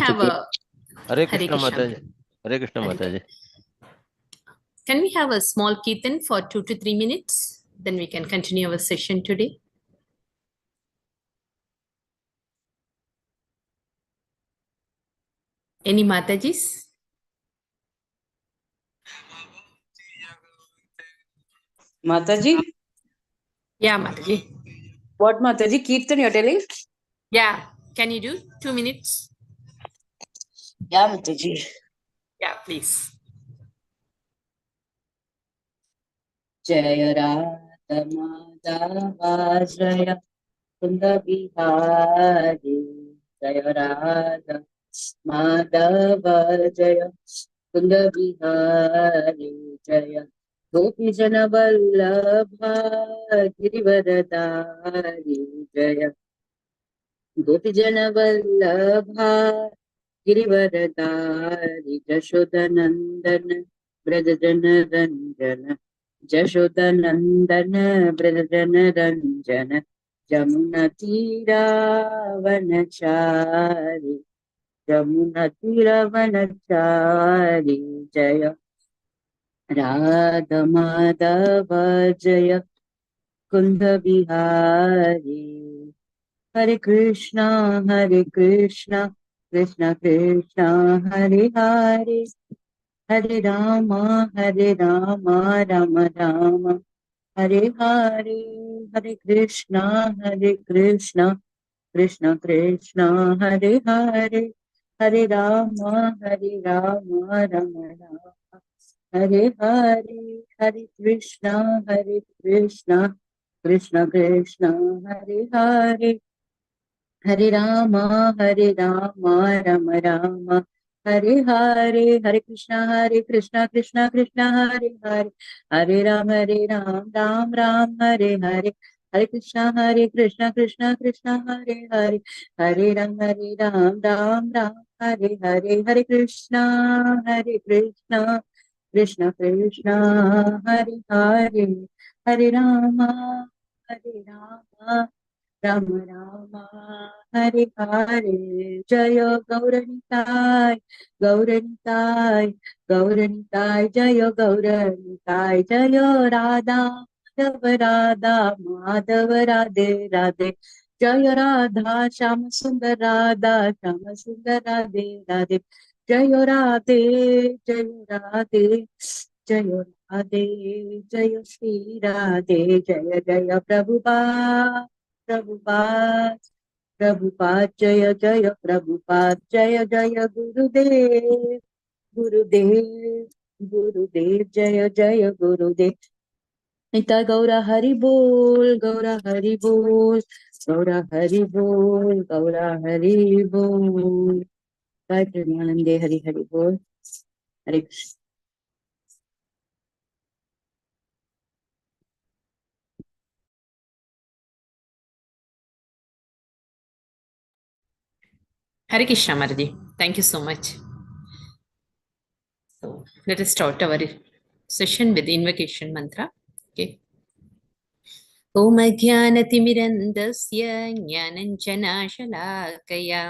have a Hare Hare Krishna Krishna. Mataji. Hare Krishna Hare Mataji. Can we have a small kirtan for 2 to 3 minutes? Then we can continue our session today. Any Matajis? Mataji? Yeah, Mataji. What Mataji? Kirtan you're telling? Yeah. Can you do 2 minutes? Yeah, Mataji. Yeah, please. Jaya Radha Madhava Jaya Kunda Bihari Jaya Radha Madhava Jaya Kunda Bihari Jaya Gopi Jana Vallabha Girivaradari Jaya Gopi Jana Vallabha Girivaradari Jashodanandana Bradajana Ranjana Jashodanandana Bradajana Ranjana Jamuna Tira Vanachari Jamuna Tira Vanachari Jaya Radha Madhava Jaya Kunda Bihari Hare Krishna Krishna Krishna Hare Hare Hare Rama Rama Rama Hare Hare Hare Krishna Krishna Krishna Hare Hare Hare Rama Rama Rama Hare Hare Hare Krishna Krishna Krishna Hare Hare Hare Rama Rama Rama Hare Hare Hare Krishna Krishna Krishna Hare Hare Hare Ram Ram Hare Hare Hare Krishna Krishna Krishna Hare Hare Hare Ram Ram Hare Hare Hare Krishna Krishna Krishna Hare Hare Hare Rama Rama Rama Rama Hare Hare Jaya Gauranitai Gauranitai Gauranitai Jaya Gauranitai Jaya Radha Madhava Radhe Radhe Jaya Radha Shama Sundar Radha Shama Sundar Radhe Radhe Jaya Radhe Jaya Radhe Jaya Radhe Jaya Shri Radhe Jaya Jaya Prabhupada Prabhupada, Prabhupada, Jaya Jaya Prabhupada, Jaya Jaya Gurudev, Gurudev, Gurudev, Jaya Jaya Gurudev. Nita Gaura Hari Bol, Gaura Hari Bol, Gaura Hari Bol, Gaura Hari Bol. Bye, Premanande Hari Hari Bol. Hare Krishna. Hare Krishna, Mataji. Thank you so much. So let us start our session with invocation mantra. Okay. ॐ अज्ञानतिमिरन्दस्य ज्ञानञ्जनाशलाकया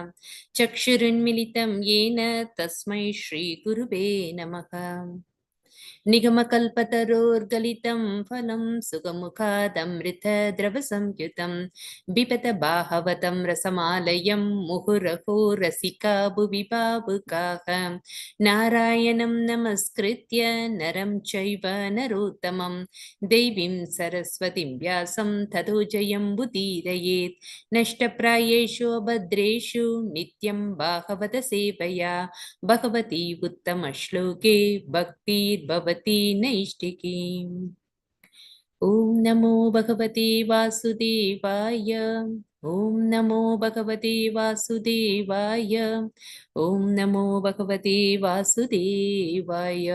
चक्षुरुन्मिलितं येन तस्मै श्रीगुरुवे नमः निगमकल्पतरोर्गलितं फलं सुगमुखादमृतद्रवसंयुतं बिपत बाहवतं रसमालयं मुहुरहो रसिका भुवि भावुकाः नारायणं नमस्कृत्य नरं चैव नरोत्तमं देवीं सरस्वतीं व्यासं ततो जयमुदीरयेत् नष्टप्रायेषु भद्रेषु नित्यं बाहवत सेवया भगवती उत्तमश्लोके भक्तिर्भवति नैष्टिकी ॐ नमो भगवते वासुदेवाय ॐ नमो भगवते वासुदेवाय ॐ नमो भगवते वासुदेवाय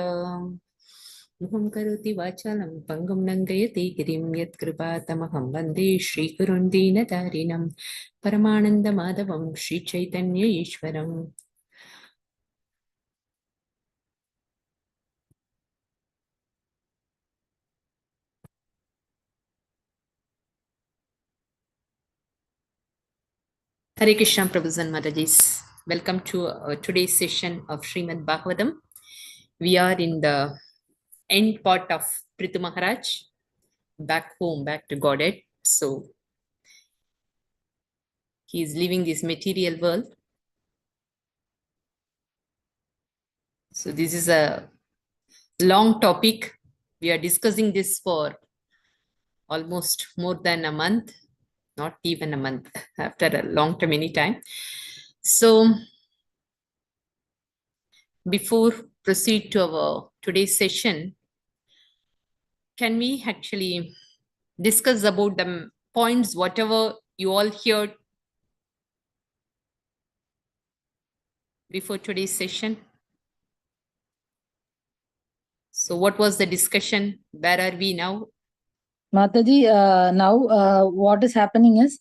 मुखं करोति वाचालं पङ्गुं लङ्घयति गिरिं यत्कृपातमहं वन्दे श्रीगुरुं दीनतारिणं परमानन्दमाधवं Sri Chaitanya ईश्वरम् Hare Krishna, Prabhusan Matajis. Welcome to today's session of Srimad Bhagavatam. We are in the end part of Prithu Maharaj, back home, back to Godhead. So he is leaving this material world. So this is a long topic. We are discussing this for almost more than a month, not even a month, after a long time, any time. So before proceed to our today's session, can we actually discuss about the points, whatever you all heard before today's session? So what was the discussion? Where are we now? Mataji, now what is happening is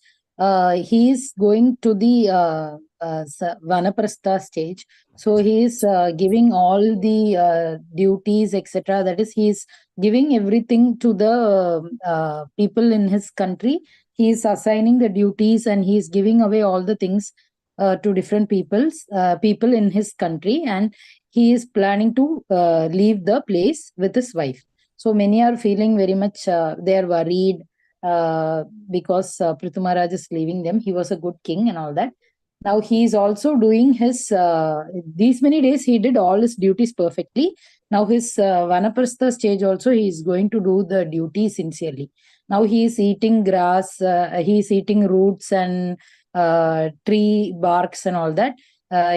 he is going to the Vanaprastha stage. So he is giving all the duties, etc. That is, he is giving everything to the people in his country. He is assigning the duties and he is giving away all the things to different people in his country. And he is planning to leave the place with his wife. So many are feeling very much, they are worried because Prithu Maharaj is leaving them. He was a good king and all that. Now he is also doing his, these many days he did all his duties perfectly. Now his Vanaprastha stage also he is going to do the duty sincerely. Now he is eating grass, he is eating roots and tree barks and all that.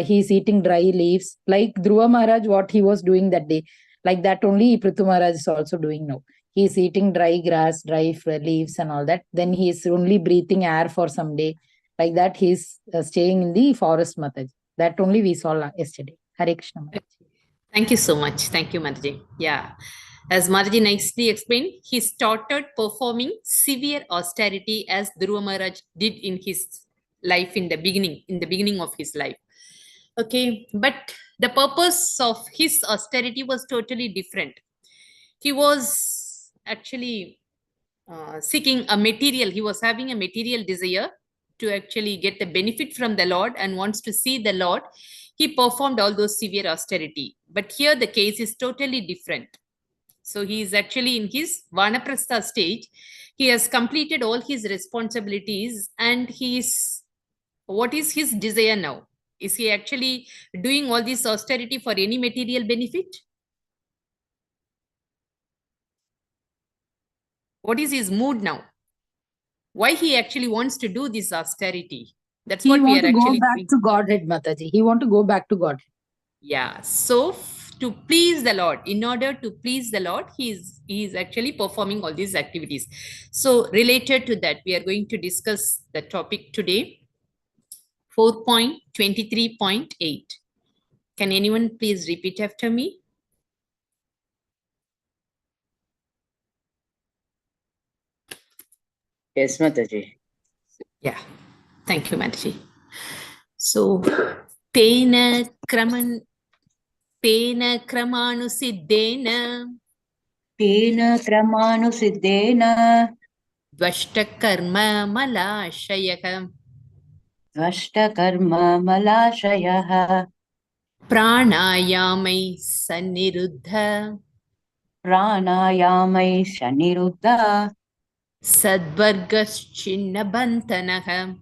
He is eating dry leaves like Dhruva Maharaj, what he was doing that day. Like that only Prithu Maharaj is also doing now. He is eating dry grass, dry leaves and all that. Then he is only breathing air for some day. Like that he is staying in the forest, Mataji. That only we saw yesterday. Hare Krishna, Mataji. Thank you so much. Thank you, Mataji. Yeah. As Mataji nicely explained, he started performing severe austerity as Dhruva Maharaj did in his life in the beginning of his life. Okay, but the purpose of his austerity was totally different. He was actually seeking a material, he was having a material desire to actually get the benefit from the Lord and wants to see the Lord. He performed all those severe austerity. But here the case is totally different. So he is actually in his Vanaprastha stage. He has completed all his responsibilities and what is his desire now? Is he actually doing all this austerity for any material benefit? What is his mood now? Why he actually wants to do this austerity? That's what we are actually Go back to Godhead, Mataji. He want to go back to Godhead. Yeah. So to please the Lord, in order to please the Lord, he is actually performing all these activities. So related to that, we are going to discuss the topic today, 4.23.8. Can anyone please repeat after me? Yes, Mataji. Yeah. Thank you, Mataji. So, Tena kramanusiddhena Dvashtakarma malashayah Pranayamai Saniruddha pranayamai shaniruddha Sadvargaschinnabantanah.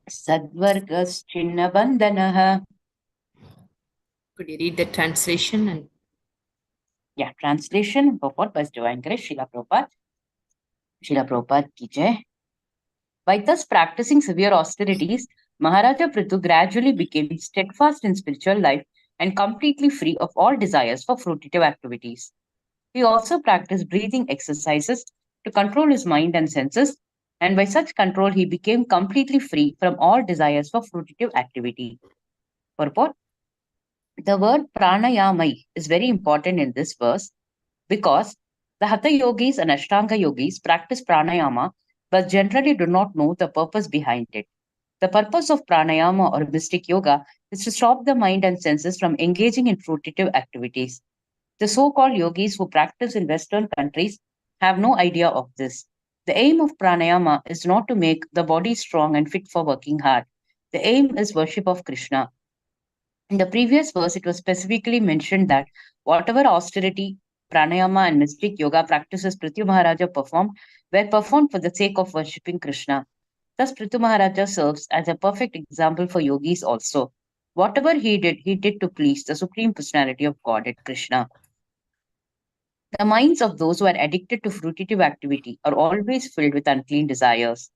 sadvargaschinnabandanah. Could you read the translation? And Yeah, translation purport by Divine Grace, Srila Prabhupada. Srila Prabhupada ki jai. By thus practicing severe austerities, Maharaja Prithu gradually became steadfast in spiritual life and completely free of all desires for fruitive activities. He also practiced breathing exercises to control his mind and senses, and by such control, he became completely free from all desires for fruitive activity. Purport. The word pranayamai is very important in this verse because the Hatha yogis and Ashtanga yogis practice pranayama but generally do not know the purpose behind it. The purpose of pranayama or mystic yoga is to stop the mind and senses from engaging in fruitive activities. The so-called yogis who practice in Western countries have no idea of this. The aim of pranayama is not to make the body strong and fit for working hard. The aim is worship of Krishna. In the previous verse, it was specifically mentioned that whatever austerity, pranayama, and mystic yoga practices Prithu Maharaja performed were performed for the sake of worshipping Krishna. Thus, Prithu Maharaja serves as a perfect example for yogis also. Whatever he did to please the Supreme Personality of Godhead, Krishna. The minds of those who are addicted to fruitive activity are always filled with unclean desires.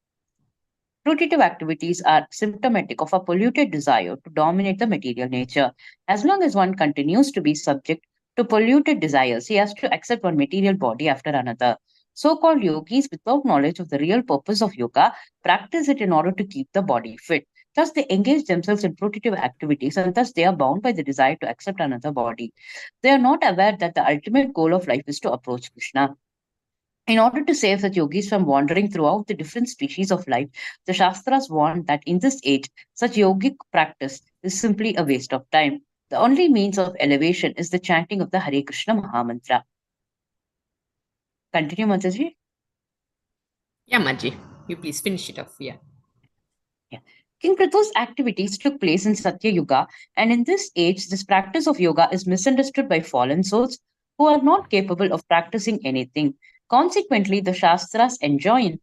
Fruitive activities are symptomatic of a polluted desire to dominate the material nature. As long as one continues to be subject to polluted desires, he has to accept one material body after another. So-called yogis, without knowledge of the real purpose of yoga, practice it in order to keep the body fit. Thus, they engage themselves in fruitive activities, and thus they are bound by the desire to accept another body. They are not aware that the ultimate goal of life is to approach Krishna. In order to save such yogis from wandering throughout the different species of life, the Shastras warn that in this age, such yogic practice is simply a waste of time. The only means of elevation is the chanting of the Hare Krishna Mahamantra. Continue, Mataji. Yeah, Margie, you please finish it off. Yeah. King Prithu's activities took place in Satya Yuga, and in this age, this practice of yoga is misunderstood by fallen souls who are not capable of practicing anything. Consequently, the Shastras enjoin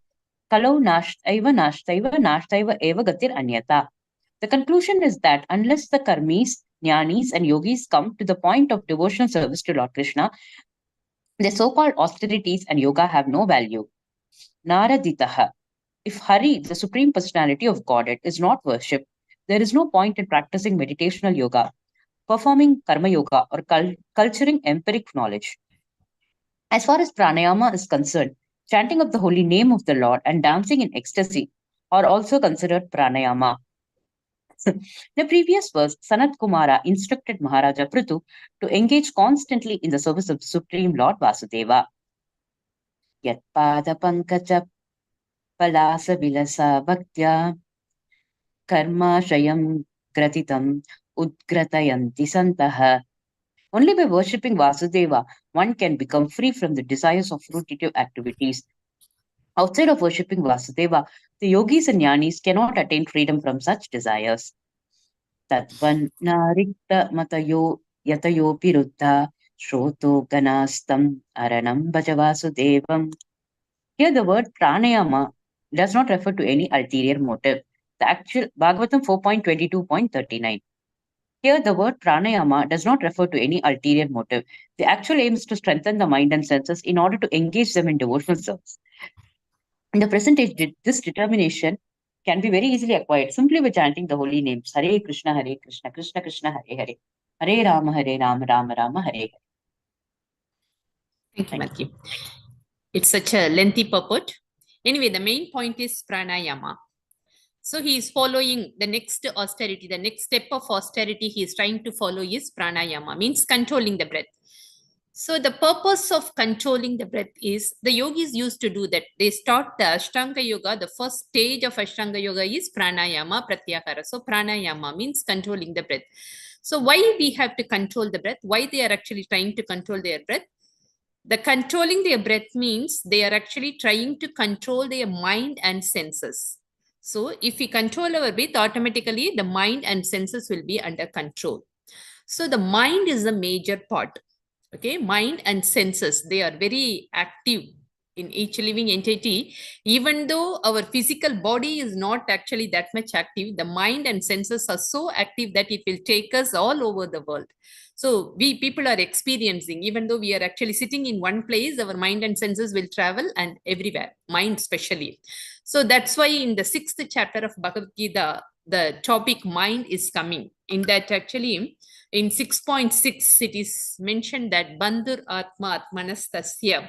Kalau nashtaiva eva gatir anyata. The conclusion is that unless the karmis, jnanis, and yogis come to the point of devotional service to Lord Krishna, the so-called austerities and yoga have no value. Naraditaha. If Hari, the Supreme Personality of Godhead, is not worshipped, there is no point in practicing meditational yoga, performing karma yoga, or culturing empiric knowledge. As far as pranayama is concerned, chanting of the holy name of the Lord and dancing in ecstasy are also considered pranayama. In the previous verse, Sanat Kumara instructed Maharaja Prithu to engage constantly in the service of Supreme Lord Vasudeva. Yat pada pankaja palasa vilasa bhaktya karma shayam gratitam udgratayanti santaha. Only by worshipping Vasudeva, one can become free from the desires of fruitive activities. Outside of worshipping Vasudeva, the yogis and jnanis cannot attain freedom from such desires. Tatvanarikta matayo yatayopi ruddha shroto ganastam aranam bhaja Vasudevam. Here the word pranayama does not refer to any ulterior motive. The actual Bhagavatam 4.22.39. Here, the word pranayama does not refer to any ulterior motive. The actual aim is to strengthen the mind and senses in order to engage them in devotional service. In the present age, this determination can be very easily acquired simply by chanting the holy names Hare Krishna, Krishna Krishna, Hare Hare, Hare Rama, Rama Rama, Hare Hare. Thank you, Margie. It's such a lengthy purport. Anyway, the main point is pranayama. So he is following the next austerity, the next step of austerity he is trying to follow is pranayama, means controlling the breath. So the purpose of controlling the breath is the yogis used to do that. They start the Ashtanga Yoga. The first stage of Ashtanga Yoga is pranayama, pratyahara. So pranayama means controlling the breath. So why we have to control the breath? Why they are actually trying to control their breath? The controlling their breath means they are actually trying to control their mind and senses. So if we control our breath, automatically the mind and senses will be under control. So the mind is a major part. Okay, mind and senses, they are very active in each living entity. Even though our physical body is not actually that much active, the mind and senses are so active that it will take us all over the world. So we people are experiencing, even though we are actually sitting in one place, our mind and senses will travel and everywhere, mind especially. So that's why in the 6th chapter of Bhagavad Gita, the topic mind is coming. In that actually, in 6.6, it is mentioned that Bandhur Atma Atmanastasya.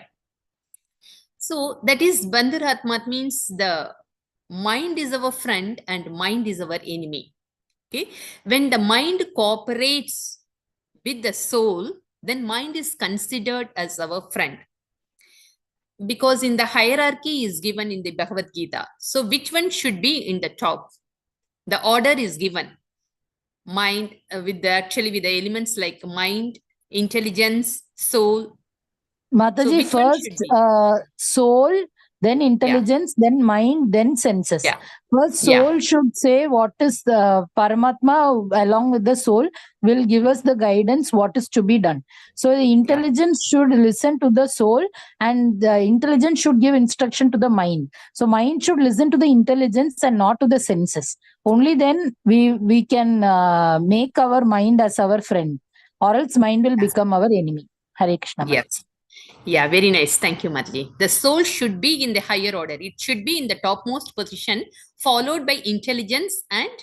So that is Bandhur Atma means the mind is our friend and mind is our enemy. Okay, when the mind cooperates with the soul, then mind is considered as our friend. Because in the hierarchy is given in the Bhagavad Gita. So which one should be in the top? The order is given. Mind with the elements like mind, intelligence, soul. Mataji, which one first should be? soul, then intelligence, then mind, then senses. Yeah. First, soul should say what is the Paramatma along with the soul will give us the guidance what is to be done. So the intelligence should listen to the soul, and the intelligence should give instruction to the mind. So mind should listen to the intelligence and not to the senses. Only then we can make our mind as our friend, or else mind will become our enemy. Hare Krishna. Yes. Yeah, very nice. Thank you, Madhuri. The soul should be in the higher order. It should be in the topmost position, followed by intelligence and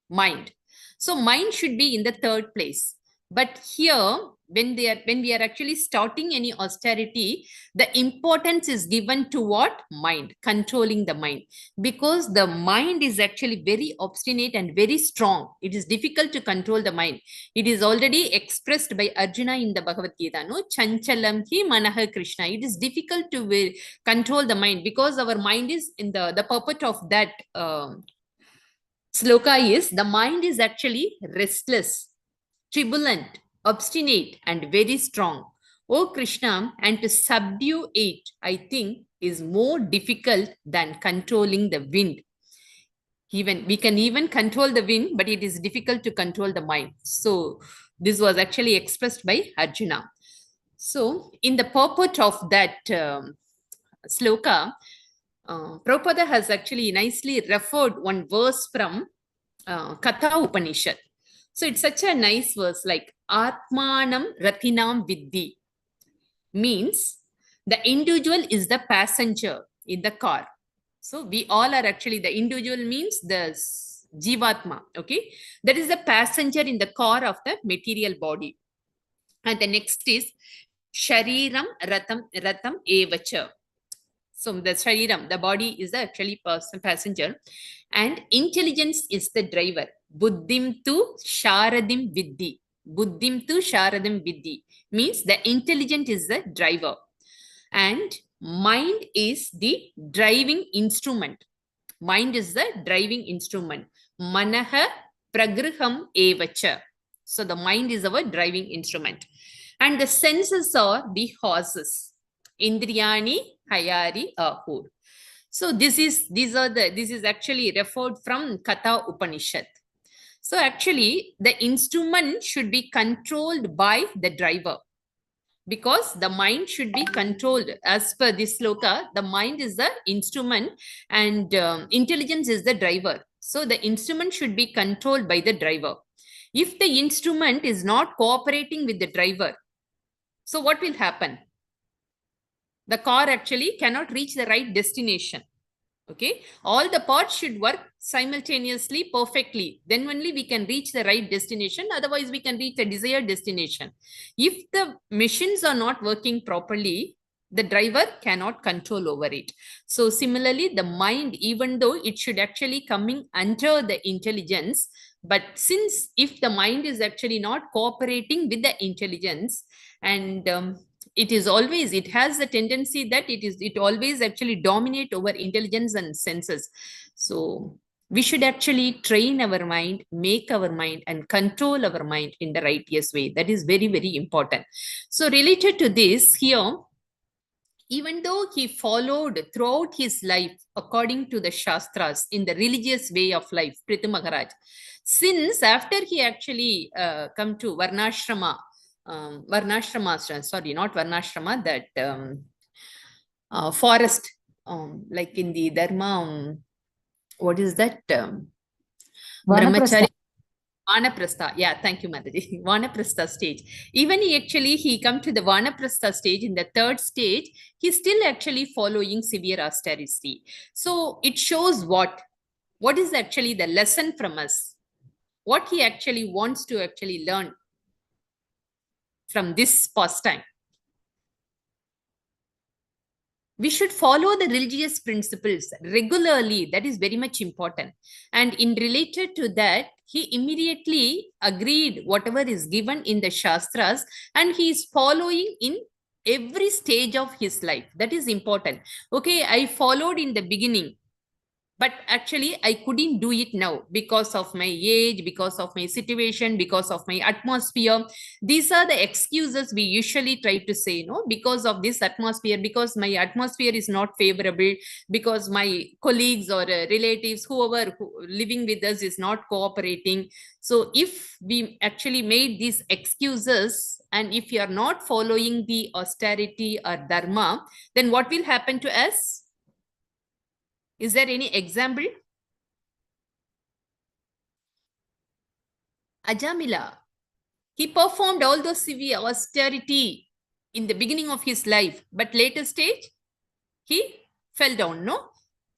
mind. So mind should be in the third place. But here, when we are actually starting any austerity, the importance is given to what? Mind, controlling the mind. Because the mind is actually very obstinate and very strong. It is difficult to control the mind. It is already expressed by Arjuna in the Bhagavad Gita, no? Chanchalam hi manaha Krishna. It is difficult to control the mind because our mind is in the purport of that sloka is the mind is actually restless, turbulent, obstinate, and very strong. O Krishna, and to subdue it, I think, is more difficult than controlling the wind. Even we can even control the wind, but it is difficult to control the mind. So this was actually expressed by Arjuna. So in the purport of that sloka, Prabhupada has actually nicely referred one verse from Katha Upanishad. So it's such a nice verse, like Atmanam Ratinam Vidhi, means the individual is the passenger in the car. So we all are actually, the individual means the Jivatma, okay? That is the passenger in the car of the material body. And the next is Shariram Ratam Evacha. So the Shariram, the body is the actually passenger, and intelligence is the driver. Buddhim tu Sharadim Vidhi. Buddhim tu Sharadim Vidhi means the intelligent is the driver, and mind is the driving instrument. Mind is the driving instrument. Manaha Pragriham Evacha. So the mind is our driving instrument. And the senses are the horses. Indriyani Hayari Ahur. So this is actually referred from Katha Upanishad. So actually the instrument should be controlled by the driver, because the mind should be controlled. As per this sloka, the mind is the instrument and intelligence is the driver. So the instrument should be controlled by the driver. If the instrument is not cooperating with the driver, so what will happen? The car actually cannot reach the right destination. Okay, all the parts should work simultaneously perfectly, then only we can reach the right destination. Otherwise we can reach the desired destination. If the machines are not working properly, the driver cannot control over it. So similarly, the mind, even though it should actually coming under the intelligence, but since if the mind is actually not cooperating with the intelligence, and it has a tendency that it always actually dominate over intelligence and senses. So we should actually train our mind, make our mind, and control our mind in the righteous way. That is very, very important. So related to this here, even though he followed throughout his life according to the Shastras in the religious way of life, Prithu Maharaj, since after he actually come to Varnashrama, sorry, not Varnashrama, that forest, like in the Dharma, what is that? Brahmachari. Vanaprastha. Yeah, thank you, Madhuri. Vanaprastha stage. Even he come to the Vanaprastha stage. In the third stage, he's still actually following severe austerity. So it shows what is actually the lesson from us, what he actually wants to actually learn from this pastime. We should follow the religious principles regularly. That is very much important. And in related to that, he immediately agreed whatever is given in the Shastras, and he is following in every stage of his life. That is important. Okay, I followed in the beginning, but actually I couldn't do it now because of my age, because of my situation, because of my atmosphere. These are the excuses we usually try to say, no, because of this atmosphere, because my atmosphere is not favorable, because my colleagues or relatives, whoever living with us is not cooperating. So if we actually made these excuses, and if you are not following the austerity or dharma, then what will happen to us? Is there any example? Ajamila, he performed all those severe austerity in the beginning of his life, but later stage, he fell down, no?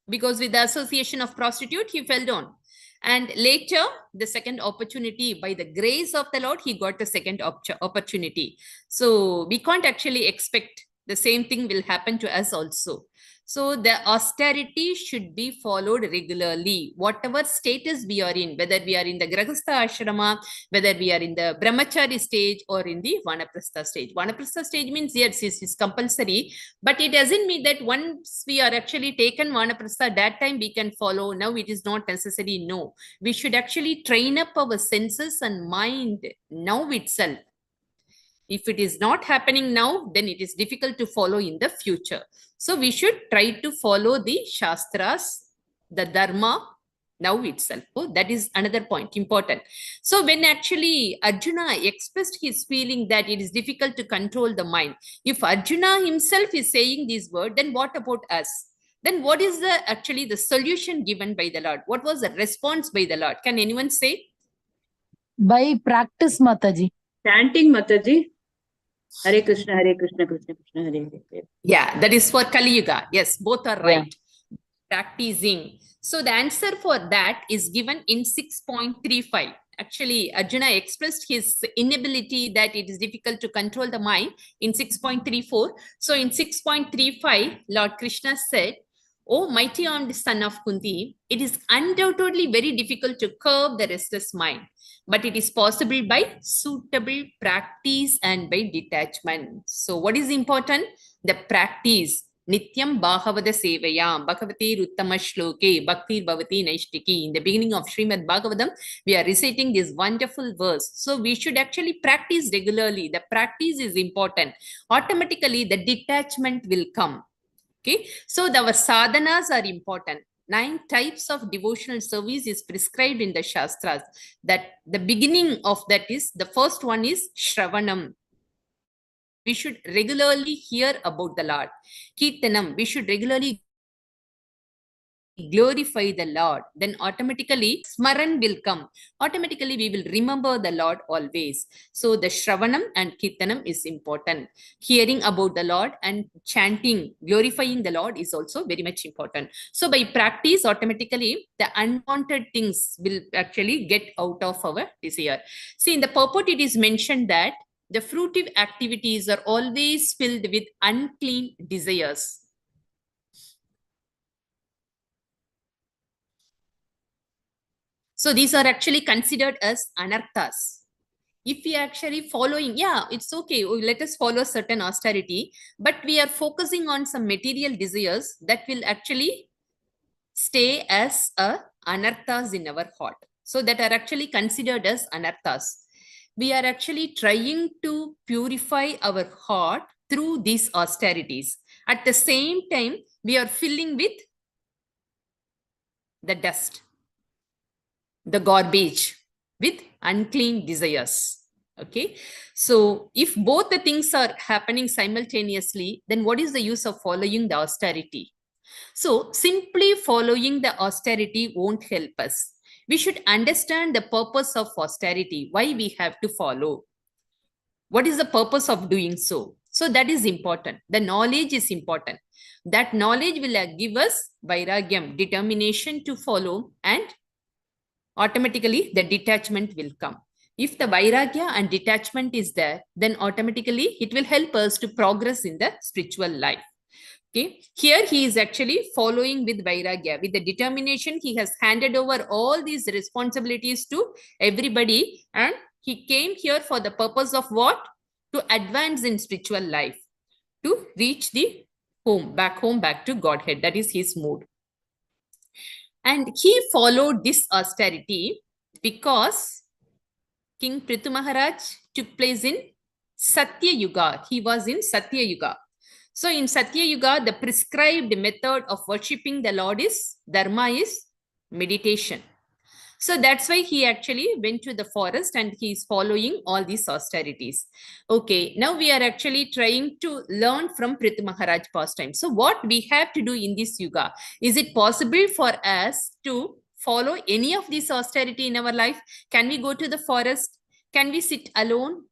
Because with the association of prostitute, he fell down. And later, the second opportunity, by the grace of the Lord, he got the second opportunity. So we can't actually expect the same thing will happen to us also. So the austerity should be followed regularly, whatever status we are in, whether we are in the Grahastha ashrama, whether we are in the Brahmachari stage or in the Vanaprastha stage. Vanaprastha stage means, yes, it's compulsory, but it doesn't mean that once we are actually taken Vanaprastha, that time we can follow. Now it is not necessary. No, we should actually train up our senses and mind now itself. If it is not happening now, then it is difficult to follow in the future. So we should try to follow the Shastras, the Dharma now itself. Oh, that is another point, important. So when actually Arjuna expressed his feeling that it is difficult to control the mind, if Arjuna himself is saying this word, then what about us? Then what is the actually the solution given by the Lord? What was the response by the Lord? Can anyone say? By practice, Mataji. Chanting, Mataji. Hare Krishna, Krishna Krishna, Hare Hare. Yeah, that is for Kali Yuga. Yes, both are right. Yeah. Practicing. So the answer for that is given in 6.35. Actually, Arjuna expressed his inability that it is difficult to control the mind in 6.34. So in 6.35, Lord Krishna said, "O mighty armed son of Kunti, it is undoubtedly very difficult to curb the restless mind, but it is possible by suitable practice and by detachment." So what is important? The practice. Nityam Bhagavata Sevayam Bhagavati Ruttama Shloke Bhakti Bhavati Naishtiki. In the beginning of Srimad Bhagavatam, we are reciting this wonderful verse. So we should actually practice regularly. The practice is important. Automatically, the detachment will come. Okay. So our sadhanas are important. 9 types of devotional service is prescribed in the Shastras. That the beginning of that is, the first one is Shravanam. We should regularly hear about the Lord. Kirtanam, we should regularly glorify the Lord. Then automatically Smaran will come. Automatically we will remember the Lord always. So the Shravanam and Kirtanam is important. Hearing about the Lord and chanting, glorifying the Lord is also very much important. So by practice, automatically the unwanted things will actually get out of our desire. See, in the purport it is mentioned that the fruitive activities are always filled with unclean desires. So these are actually considered as anarthas. If we are actually following, yeah, it's okay, let us follow certain austerity, but we are focusing on some material desires that will actually stay as anarthas in our heart. So that are actually considered as anarthas. We are actually trying to purify our heart through these austerities. At the same time, we are filling with the dust, the garbage, with unclean desires. Okay. So if both the things are happening simultaneously, then what is the use of following the austerity? So simply following the austerity won't help us. We should understand the purpose of austerity, why we have to follow. What is the purpose of doing so? So that is important. The knowledge is important. That knowledge will give us vairagyam, determination to follow, and automatically the detachment will come. If the vairagya and detachment is there, then automatically it will help us to progress in the spiritual life. Okay. Here he is actually following with vairagya. With the determination, he has handed over all these responsibilities to everybody, and he came here for the purpose of what? To advance in spiritual life, to reach the home, back to Godhead. That is his mood. And he followed this austerity because King Prithu Maharaj took place in Satya Yuga. He was in Satya Yuga. So in Satya Yuga, the prescribed method of worshipping the Lord is dharma, is meditation. So that's why he actually went to the forest and he is following all these austerities. Okay, now we are actually trying to learn from Prithu Maharaj Pastimes. So what we have to do in this Yuga? Is it possible for us to follow any of these austerity in our life? Can we go to the forest? Can we sit alone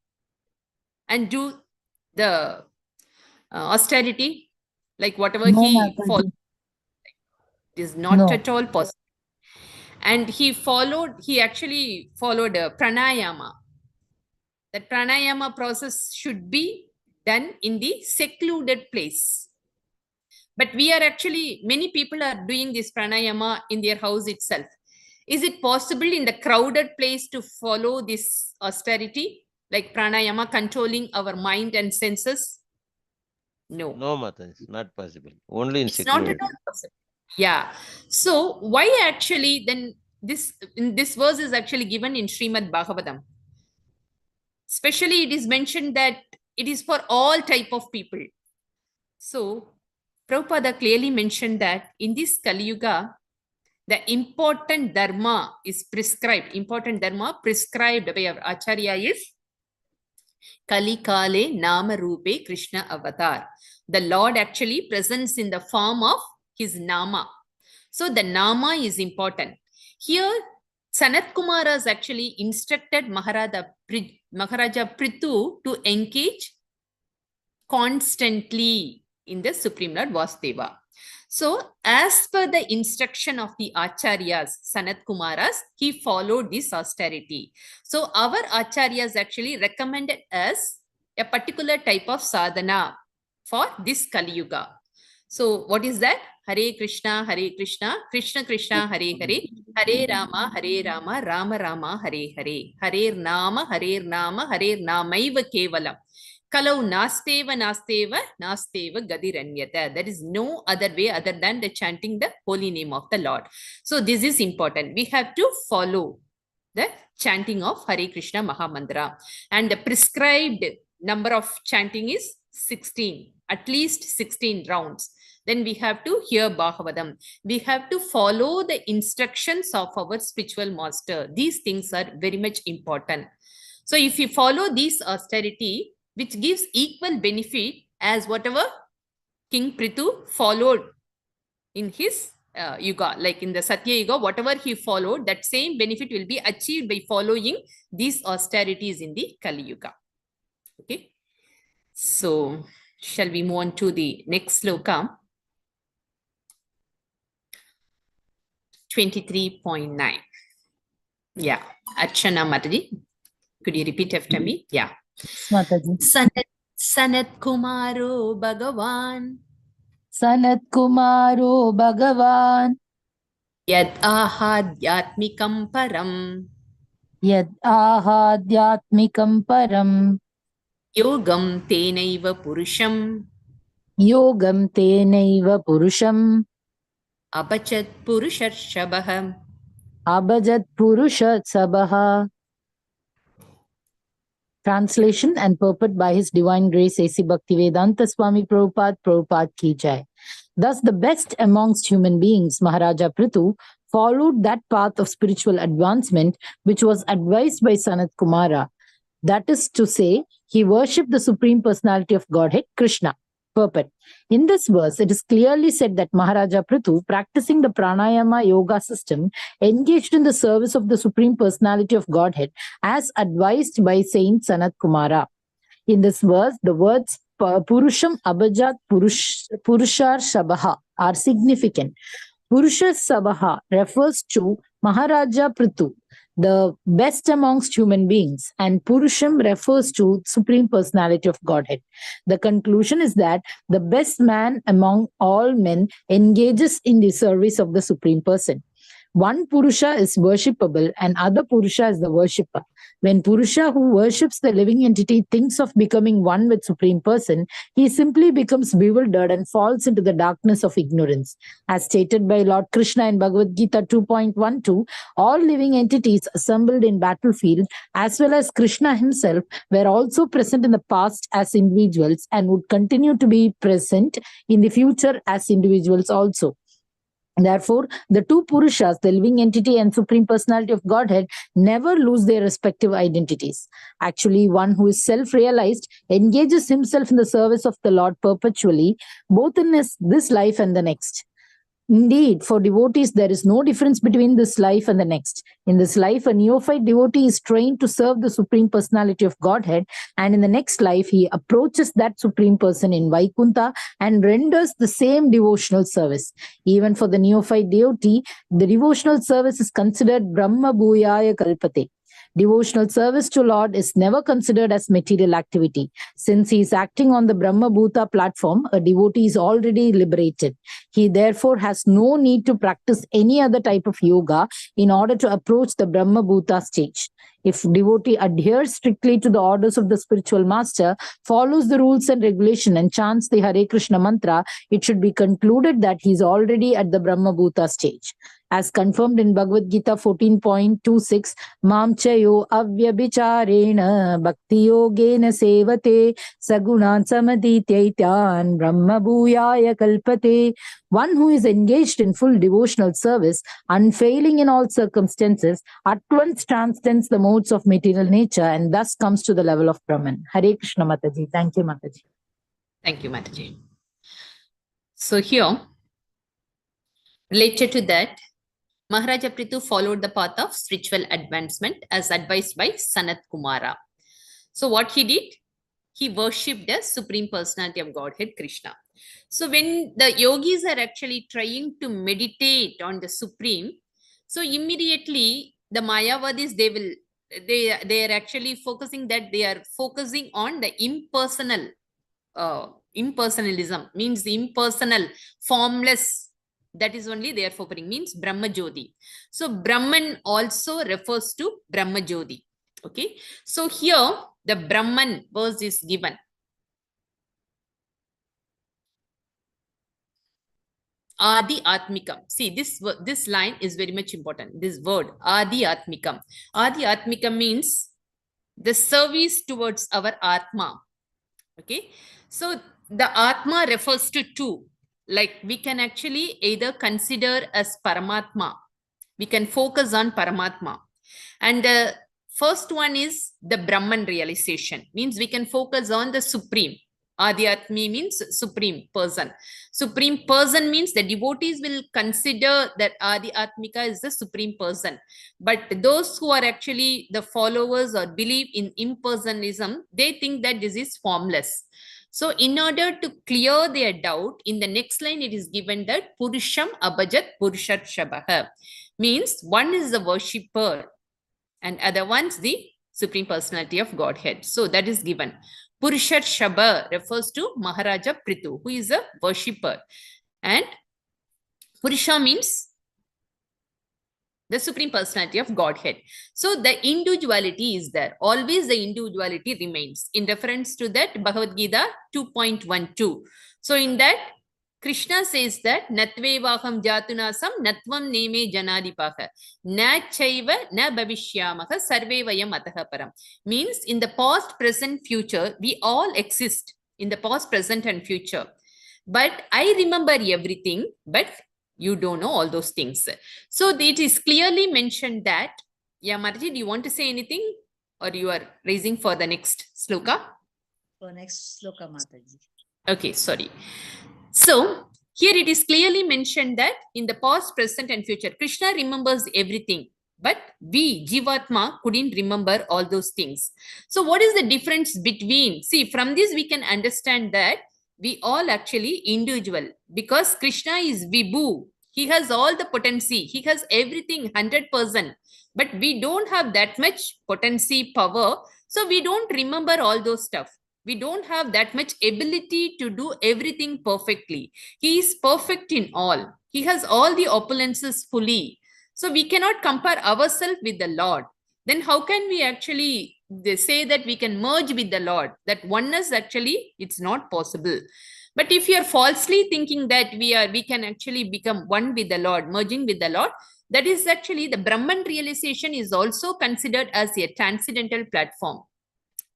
and do the austerity? Like whatever No, he followed, Mataji. it is not No. at all possible. And he actually followed pranayama. That pranayama process should be done in the secluded place. But we are actually, many people are doing this pranayama in their house itself. Is it possible in the crowded place to follow this austerity, like pranayama, controlling our mind and senses? No. No, Mata, it's not possible. Only in It's not at secluded. all possible. Yeah. So why actually then this verse is actually given in Srimad Bhagavatam? Especially it is mentioned that it is for all type of people. So Prabhupada clearly mentioned that in this Kali Yuga, the important dharma is prescribed. Important dharma prescribed by our Acharya is Kali Kale Nama Rupe Krishna Avatar. The Lord actually presents in the form of his Nama. So the Nama is important. Here, Sanat Kumara has actually instructed Maharaja Prithu to engage constantly in the Supreme Lord Vasudeva. So, as per the instruction of the Acharyas, Sanat Kumaras, he followed this austerity. So, our Acharyas actually recommended us a particular type of sadhana for this Kali Yuga. So, what is that? Hare Krishna, Krishna Krishna, Hare Hare, Hare Rama, Rama Rama, Hare Hare, Hare Nama, Namaiva Kevalam. Kalau nasteva gadiranyata. There is no other way other than the chanting the holy name of the Lord. So this is important. We have to follow the chanting of Hare Krishna Mahamantra. And the prescribed number of chanting is 16, at least 16 rounds. Then we have to hear Bhagavatam. We have to follow the instructions of our spiritual master. These things are very much important. So if you follow this austerity, which gives equal benefit as whatever King Prithu followed in his Yuga, like in the Satya Yuga, whatever he followed, that same benefit will be achieved by following these austerities in the Kali Yuga. Okay. So, shall we move on to the next sloka? 23.9. Yeah. Archana Mataji, could you repeat after me? Yeah. Mataji. Sanat Kumaro Bhagavan. Sanat Kumaro Bhagavan. Yad ahadhyatmikam param. Yad ahadhyatmikam param. Yogam tenaiva purusham. Yogam tenaiva purusham. Abhajat purusharshabah. Abhajat purusharshabah. Translation and purport by His Divine Grace A.C. Bhaktivedanta Swami Prabhupada Ki Jai. Thus, the best amongst human beings, Maharaja Prithu, followed that path of spiritual advancement which was advised by Sanat Kumara. That is to say, he worshipped the Supreme Personality of Godhead, Krishna. Purport. In this verse, it is clearly said that Maharaja Prithu, practicing the pranayama yoga system, engaged in the service of the Supreme Personality of Godhead as advised by Saint Sanat Kumara. In this verse, the words Purusham Abhajat Purushar Shabaha are significant. Purushar Sabaha refers to Maharaja Prithu, the best amongst human beings, and Purusham refers to Supreme Personality of Godhead. The conclusion is that the best man among all men engages in the service of the Supreme Person. One Purusha is worshipable and other Purusha is the worshipper. When Purusha who worships the living entity thinks of becoming one with Supreme Person, he simply becomes bewildered and falls into the darkness of ignorance. As stated by Lord Krishna in Bhagavad Gita 2.12, all living entities assembled in battlefield as well as Krishna himself were also present in the past as individuals and would continue to be present in the future as individuals also. Therefore, the two Purushas, the living entity and Supreme Personality of Godhead, never lose their respective identities. Actually, one who is self-realized engages himself in the service of the Lord perpetually, both in this life and the next. Indeed, for devotees, there is no difference between this life and the next. In this life, a neophyte devotee is trained to serve the Supreme Personality of Godhead, and in the next life, he approaches that Supreme Person in Vaikuntha and renders the same devotional service. Even for the neophyte devotee, the devotional service is considered Brahma Bhuyaya Kalpate. Devotional service to Lord is never considered as material activity. Since he is acting on the Brahma Bhuta platform, a devotee is already liberated. He therefore has no need to practice any other type of yoga in order to approach the Brahma Bhuta stage. If devotee adheres strictly to the orders of the spiritual master, follows the rules and regulation and chants the Hare Krishna mantra, it should be concluded that he is already at the Brahma Bhuta stage. As confirmed in Bhagavad Gita 14.26, Mam chayo avyabhicharena bhakti yogena sevate sagunan samadityaityan brahma bhuyaya kalpate. One who is engaged in full devotional service, unfailing in all circumstances, at once transcends the modes of material nature and thus comes to the level of Brahman. Hare Krishna Mataji. Thank you, Mataji. Thank you, Mataji. So here, related to that, Maharaja Prithu followed the path of spiritual advancement as advised by Sanat Kumara. So what he did? He worshipped the Supreme Personality of Godhead, Krishna. So when the yogis are actually trying to meditate on the Supreme, so immediately the Mayavadis, they are actually focusing that they are focusing on the impersonal, impersonalism, means the impersonal, formless. That is only they are focusing, means Brahma Jyoti. So Brahman also refers to Brahma Jyoti. Okay. So here the Brahman verse is given. Adi Atmikam. See, this line is very much important. This word, Adi Atmikam. Adi Atmikam means the service towards our Atma. Okay. So the Atma refers to two. Like we can actually either consider as Paramatma. We can focus on Paramatma. And the first one is the Brahman realization. Means we can focus on the Supreme. Adhyatmi means Supreme Person. Supreme Person means the devotees will consider that Adhyatmika is the Supreme Person. But those who are actually the followers or believe in impersonalism, they think that this is formless. So in order to clear their doubt, in the next line it is given that Purusham Abhajat Purushat Shabaha. Means one is the worshipper and other one's the Supreme Personality of Godhead. So that is given. Purushat Shabha refers to Maharaja Prithu, who is a worshipper. And Purusha means the Supreme Personality of Godhead. So the individuality is there. Always the individuality remains. In reference to that, Bhagavad Gita 2.12. So in that, Krishna says that Natvevaham Jatunasam Natvam Neme Janadipaha Na Chaiva Na Bhavishyamaha Sarve Vayam Ataha Param. Means in the past, present, future, we all exist in the past, present, and future. But I remember everything, but you don't know all those things. So it is clearly mentioned that, yeah, Mataji, do you want to say anything? Or you are raising for the next sloka? For next sloka, Mataji. Okay, sorry. So here it is clearly mentioned that in the past, present, and future, Krishna remembers everything. But we, Jivatma, couldn't remember all those things. So what is the difference between? See, from this we can understand that we all actually individual, because Krishna is Vibhu. He has all the potency. He has everything 100%. But we don't have that much potency, power. So we don't remember all those stuff. We don't have that much ability to do everything perfectly. He is perfect in all. He has all the opulences fully. So we cannot compare ourselves with the Lord. Then how can we actually say that we can merge with the Lord? That oneness, actually, it's not possible. But if you are falsely thinking that we can actually become one with the Lord, merging with the Lord, that is actually the Brahman realization is also considered as a transcendental platform.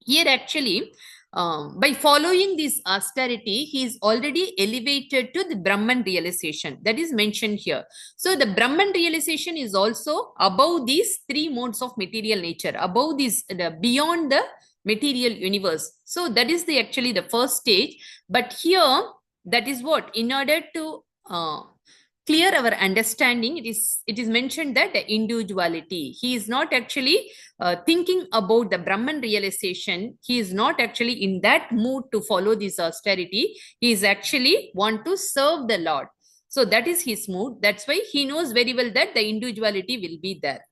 Here actually, by following this austerity, he is already elevated to the Brahman realization. That is mentioned here. So the Brahman realization is also above these three modes of material nature, above this, beyond the material universe. So that is actually the first stage. But here, that is what, in order to clear our understanding, it is mentioned that the individuality, he is not actually thinking about the Brahman realization. He is not actually in that mood to follow this austerity. He is actually want to serve the Lord. So that is his mood. That's why he knows very well that the individuality will be there.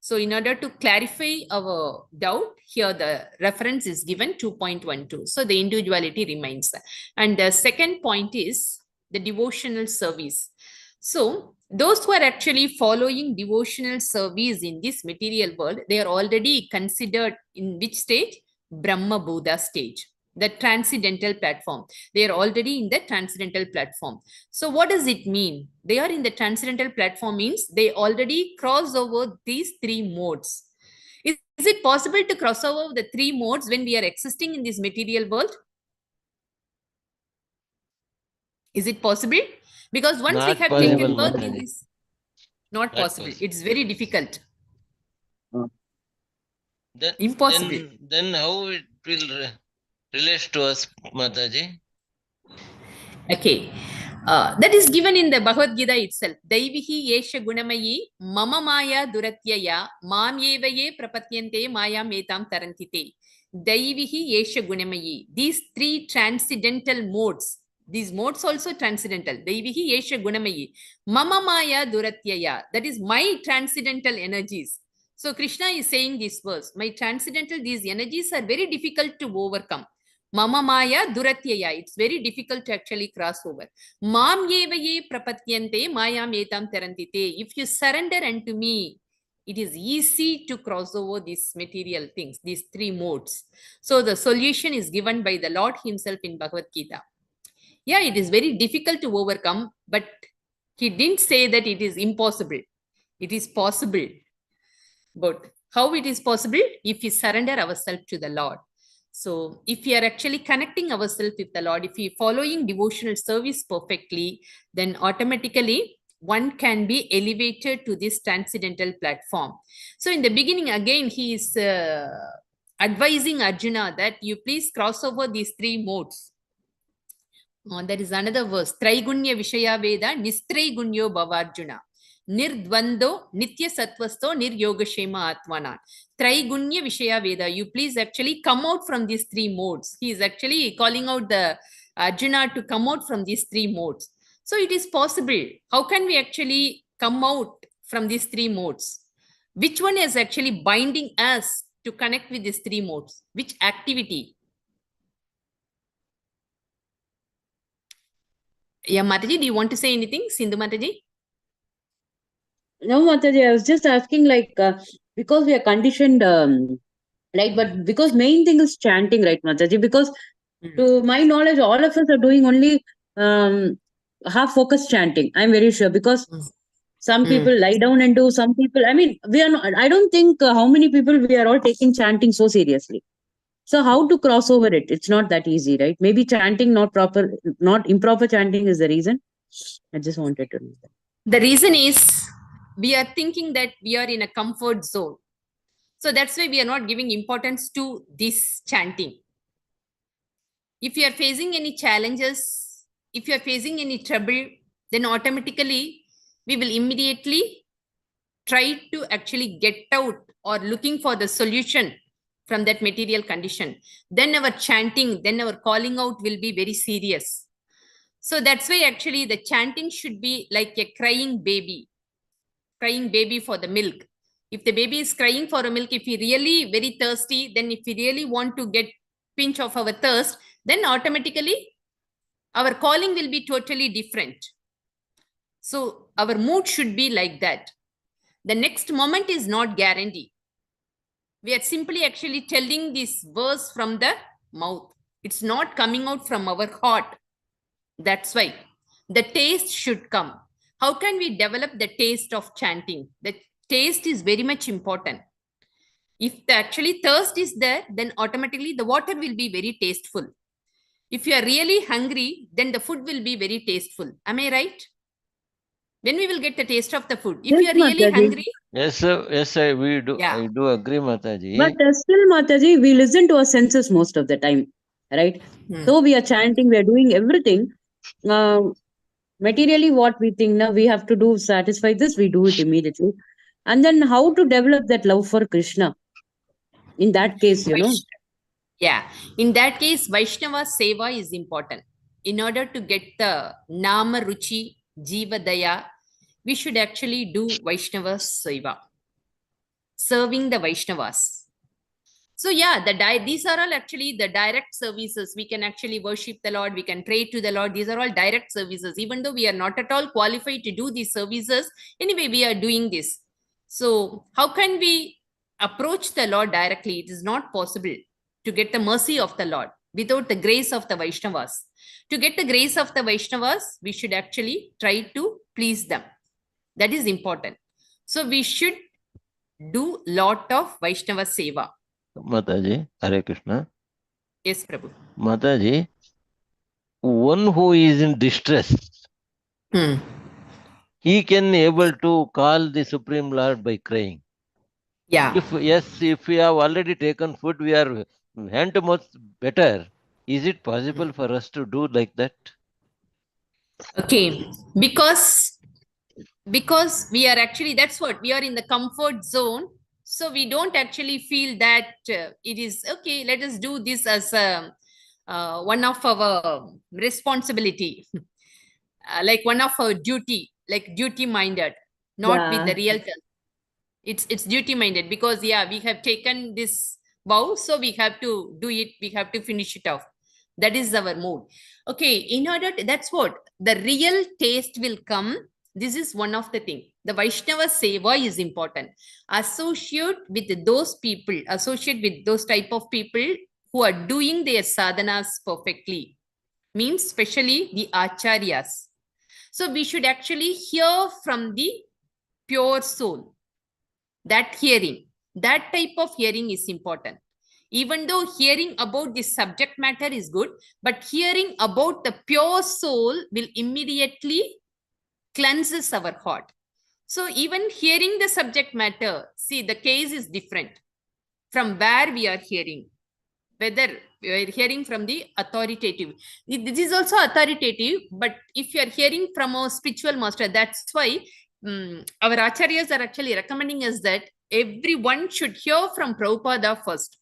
So in order to clarify our doubt, here the reference is given 2.12. So the individuality remains. And the second point is the devotional service. So those who are actually following devotional service in this material world, they are already considered in which stage? Brahma Buddha stage, the transcendental platform. They are already in the transcendental platform. So what does it mean? They are in the transcendental platform means they already cross over these three modes. Is it possible to cross over the three modes when we are existing in this material world? Is it possible? Because once we Not have possible, taken birth in Mataji. this, not Not possible. possible. It's very difficult. Then, Impossible. then how it will relate to us, Mataji? Okay. That is given in the Bhagavad Gita itself. Daivihi yesha gunamayi mama maya duratyaya mam yevaye prapatyante maya metam tarantite. Daivihi yesha gunamayi. These three transcendental modes. These modes also transcendental. Daivihi yesha gunamayi. Mama maya duratyaya. That is my transcendental energies. So Krishna is saying this verse. My transcendental, these energies are very difficult to overcome. Mama maya duratyaya. It's very difficult to actually cross over. Mam yevaye prapatyante mayam etam tarantite. If you surrender unto me, it is easy to cross over these material things, these three modes. So the solution is given by the Lord himself in Bhagavad Gita. Yeah, it is very difficult to overcome, but he didn't say that it is impossible. It is possible. But how it is possible? If we surrender ourselves to the Lord. So if we are actually connecting ourselves with the Lord, if we are following devotional service perfectly, then automatically one can be elevated to this transcendental platform. So in the beginning, again, he is advising Arjuna that you please cross over these three modes. There is another verse. Traigunya Vishaya Veda Nistraigunyo Bhavarjuna. Nirdvando Nitya Sattvasto Niryogashema Atmana. Traigunya Vishaya Veda. You please actually come out from these three modes. He is actually calling out the Arjuna to come out from these three modes. So it is possible. How can we actually come out from these three modes? Which one is actually binding us to connect with these three modes? Which activity? Yeah, Mataji, do you want to say anything? Sindhu Mataji? No, Mataji, I was just asking, because we are conditioned, but because main thing is chanting, right, Mataji? Because to my knowledge, all of us are doing only half-focused chanting. I'm very sure, because some people lie down and do, some people, I mean, we are not, I don't think how many people we are all taking chanting so seriously. So how to cross over it? It's not that easy, right? Maybe chanting not improper chanting is the reason. I just wanted to know that. The reason is we are thinking that we are in a comfort zone. So that's why we are not giving importance to this chanting. If you are facing any challenges, if you are facing any trouble, then automatically we will immediately try to actually get out or looking for the solution from that material condition. Then our chanting, then our calling out will be very serious. So that's why actually the chanting should be like a crying baby for the milk. If the baby is crying for a milk, if he really very thirsty, then if we really want to get pinch of our thirst, then automatically our calling will be totally different. So our mood should be like that. The next moment is not guaranteed. We are simply actually telling this verse from the mouth. It's not coming out from our heart. That's why the taste should come. How can we develop the taste of chanting? The taste is very much important. If the actually thirst is there, then automatically the water will be very tasteful. If you are really hungry, then the food will be very tasteful. Am I right? Then we will get the taste of the food. If Yes, you are really Mataji. hungry, Yes, sir. Yes, sir. We do. yeah. I do agree, Mataji. But still, Mataji, we listen to our senses most of the time, right? So we are chanting, we are doing everything. Materially, what we think now we have to do, satisfy this, we do it immediately. And then how to develop that love for Krishna? In that case, Yeah, in that case, Vaishnava Seva is important. In order to get the Nama Ruchi Jiva Daya, we should actually do Vaishnava Seva, serving the Vaishnavas. So yeah, these are all actually the direct services. We can actually worship the Lord. We can pray to the Lord. These are all direct services. Even though we are not at all qualified to do these services, anyway, we are doing this. So how can we approach the Lord directly? It is not possible to get the mercy of the Lord without the grace of the Vaishnavas. To get the grace of the Vaishnavas, we should actually try to please them. That is important. So we should do lot of Vaishnava Seva. Mataji, Hare Krishna. Yes, Prabhu. Mataji, one who is in distress, he can able to call the Supreme Lord by crying. Yeah. If we have already taken food, we are hand much better. Is it possible for us to do like that? Okay, because we are actually, that's what, we are in the comfort zone. So we don't actually feel that it is, okay, let us do this as one of our responsibility, like one of our duty, like duty minded, not with the real term. It's duty minded because, yeah, we have taken this vow, so we have to do it, we have to finish it off. That is our mood. Okay, in order to, that's what the real taste will come. This is one of the thing. The Vaishnava Seva is important. Associate with those people, associate with those type of people who are doing their sadhanas perfectly. Means especially the acharyas. So we should actually hear from the pure soul. That hearing, that type of hearing is important. Even though hearing about the subject matter is good, but hearing about the pure soul will immediately cleanses our heart. So even hearing the subject matter, see, the case is different from where we are hearing. Whether we are hearing from the authoritative. This is also authoritative, but if you are hearing from a spiritual master, that's why our acharyas are actually recommending us that everyone should hear from Prabhupada first,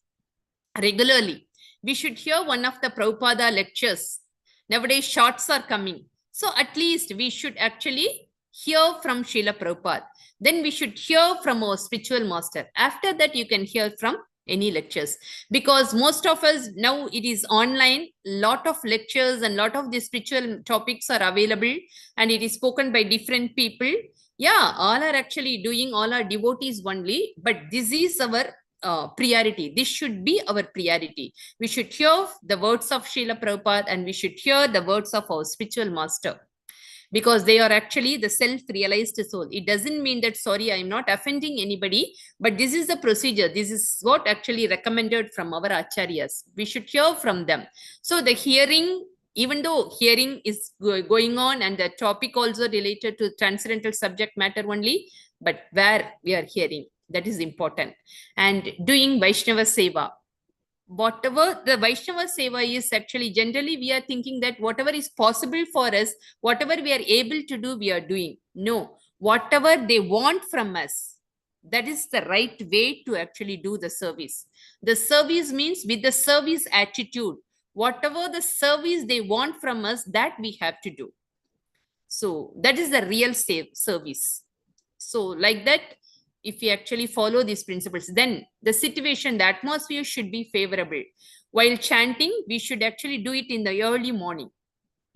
regularly. We should hear one of the Prabhupada lectures. Nowadays, shorts are coming. So at least we should actually hear from Srila Prabhupada. Then we should hear from our spiritual master. After that, you can hear from any lectures. Because most of us, now it is online, lot of lectures and lot of the spiritual topics are available and it is spoken by different people. Yeah, all are actually doing, all are devotees only, but this is our priority. This should be our priority. We should hear the words of Srila Prabhupada and we should hear the words of our spiritual master, because they are actually the self-realized soul. It doesn't mean that, sorry, I'm not offending anybody, but this is the procedure. This is what actually recommended from our acharyas. We should hear from them. So the hearing, even though hearing is going on and the topic also related to transcendental subject matter only, but where we are hearing, that is important. And doing Vaishnava Seva. Whatever the Vaishnava Seva is, actually, generally we are thinking that whatever is possible for us, whatever we are able to do, we are doing. No, whatever they want from us, that is the right way to actually do the service. The service means with the service attitude. Whatever the service they want from us, that we have to do. So that is the real service. So like that, if we actually follow these principles, then the situation, the atmosphere should be favorable. While chanting, we should actually do it in the early morning.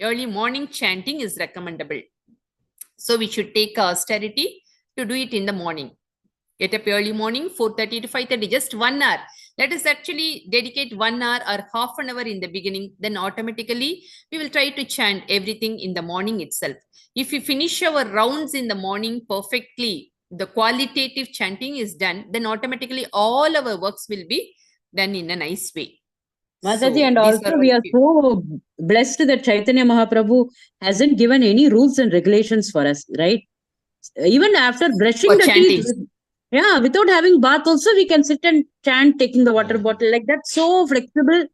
Early morning chanting is recommendable. So we should take austerity to do it in the morning. Get up early morning, 4:30 to 5:30, just 1 hour. Let us actually dedicate 1 hour or half an hour in the beginning. Then automatically we will try to chant everything in the morning itself. If we finish our rounds in the morning perfectly, the qualitative chanting is done, then automatically all our works will be done in a nice way. Mataji, So and these also are we all are few. so blessed that Chaitanya Mahaprabhu hasn't given any rules and regulations for us, right? Even after brushing For the teeth, chanting. yeah, without having bath also, we can sit and chant taking the water bottle. Like that's so flexible.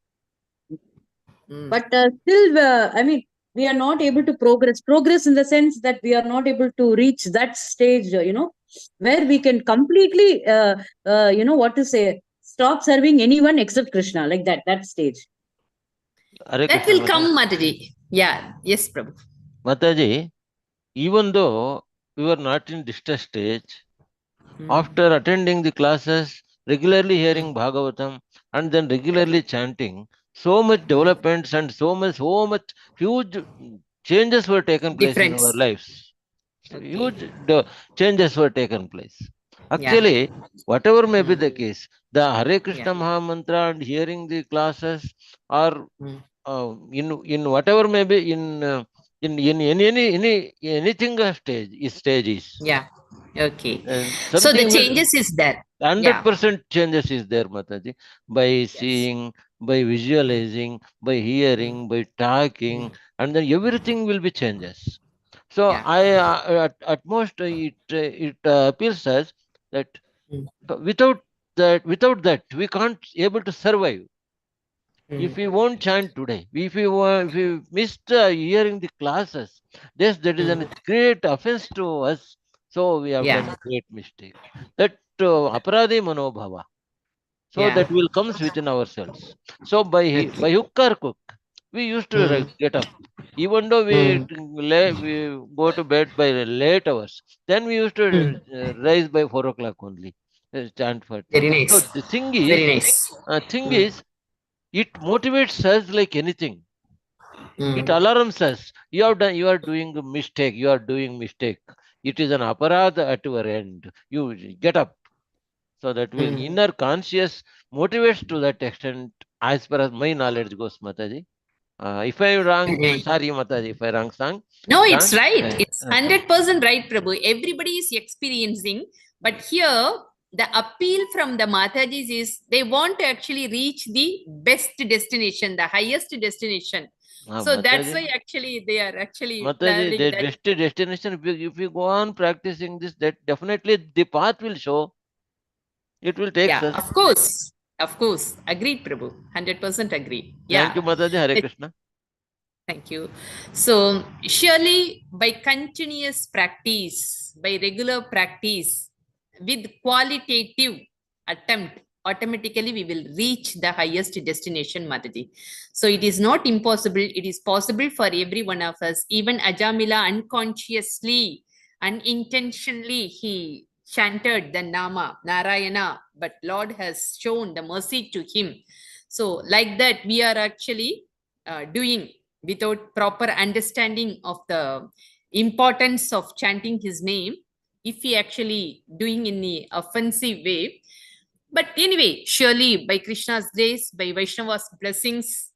Mm. But still, I mean, we are not able to progress. Progress in the sense that we are not able to reach that stage, where we can completely, what to say, stop serving anyone except Krishna, like that stage. Hare That Krishna, will come, Mataji. Yeah. Yes, Prabhu. Mataji, even though we were not in distress stage, Mm. after attending the classes, regularly hearing Mm. Bhagavatam, and then regularly chanting, so much developments and so much huge changes were taken place in our Difference. lives. Okay. Huge changes were taken place. Yeah. Actually, whatever may be Mm. the case, the Hare Krishna Yeah. Maha Mantra and hearing the classes, or Mm. in whatever may be in anything stage is Yeah. Okay. So the something will changes is there. Yeah. 100% changes is there, Mataji, by Yes. seeing, by visualizing, by Mm. hearing, by talking, Mm. and then everything will be changes. So Yeah. at most it appears as that Mm. without that we can't able to survive. If Mm. we won't chant today, if we missed hearing the classes, yes, that is a Mm. great offense to us. So we have done Yeah. a great mistake. That aparadi manobhava. So Yeah. that will comes within ourselves. So by Okay. hook or crook, we used to Mm. get up. Even though Mm. we go to bed by late hours, then we used to Mm. rise by 4 o'clock only. Chant for. Very So nice. the Very nice. thing Mm. is, it motivates us like anything. It Mm. alarms us. You have done. You are doing a mistake. You are doing mistake. It is an aparadha at your end. You get up. So that will Mm. inner conscious motivates to that extent. As far as my knowledge goes, Mataji. If I am wrong, Very nice. sorry, Mataji. If I wrong, No, song. it's right. Uh, It's uh, 100% right, Prabhu. Everybody is experiencing, but here the appeal from the Matajis is they want to actually reach the best destination, the highest destination. So that's Mataji. why actually they are actually Mataji, planning the that. best destination. If you go on practicing this, that definitely the path will show. It will take Yeah, us. of course. Of course. Agreed, Prabhu. 100% agreed. Thank you, Yeah. Mataji. Hare Krishna. Thank you. So, surely by continuous practice, by regular practice, with qualitative attempt, automatically we will reach the highest destination, Mataji. So, it is not impossible. It is possible for every one of us. Even Ajamila unconsciously, unintentionally, he chanted the Nama, Narayana, but Lord has shown the mercy to him. So, like that, we are actually doing without proper understanding of the importance of chanting his name, if he actually doing in the offensive way. But anyway, surely by Krishna's grace, by Vaishnava's blessings,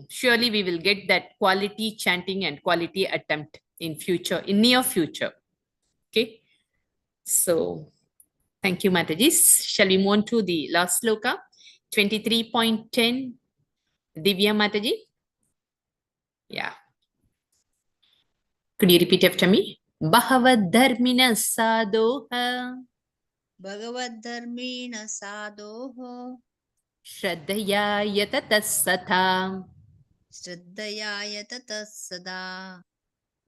surely we will get that quality chanting and quality attempt in future, in near future. Okay. So thank you, Matajis. Shall we move on to the last sloka? 23.10. Divya Mataji. Yeah. Could you repeat after me? Bahavad dharmina sadoha Bhagavad-dharmena sadoho shraddhaya yatatas satha Shraddhaya tatas sada